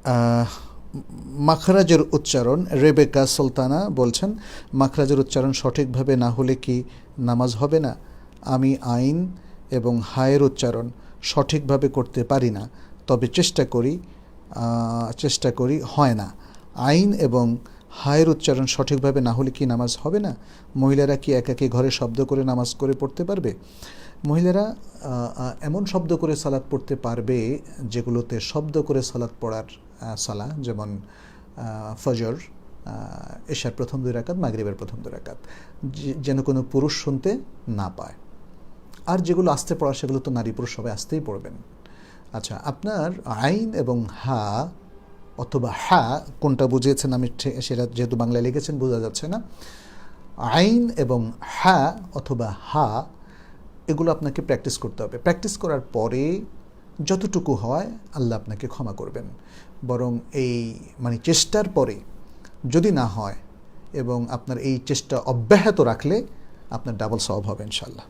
আহ, মাখরাজের উচ্চারণ রেবেকা সুলতানা বলছেন, মাখরাজের উচ্চারণ সঠিকভাবে না হলে কি নামাজ হবে না? আমি আইন এবং হায়ের উচ্চারণ সঠিকভাবে করতে পারি না, তবে চেষ্টা করি হয় না। আইন এবং হায়ের উচ্চারণ সঠিকভাবে না হলে কি নামাজ হবে না? মহিলারা কি একাকী ঘরে শব্দ করে নামাজ করে পড়তে পারবে? মহিলারা এমন শব্দ করে সালাত পড়তে পারবে যেগুলোতে শব্দ করে সালাত পড়ার সালা, যেমন ফজর, এশার প্রথম 2 রাকাত, মাগরিবের প্রথম 2 রাকাত, যেন কোনো পুরুষ শুনতে না পায়। আর যেগুলো আস্তে পড়া সেগুলো তো নারী পুরুষ সবাই আস্তেই পড়বেন। আচ্ছা, আপনার আইন এবং হা অথবা হা কোনটা বুঝিয়েছেন আমি সেটা যেহেতু বাংলায় লিখেছেন বোঝা যাচ্ছে না। আইন এবং হা অথবা হা এগুলো আপনাকে প্র্যাকটিস করতে হবে। প্র্যাকটিস করার পরে যতটুকু হয় আল্লাহ আপনাকে ক্ষমা করবেন। বরং এই চেষ্টার পরে যদি না হয় এবং আপনার এই চেষ্টা অব্যাহত রাখলে আপনার ডাবল সওয়াব হবে ইনশাআল্লাহ।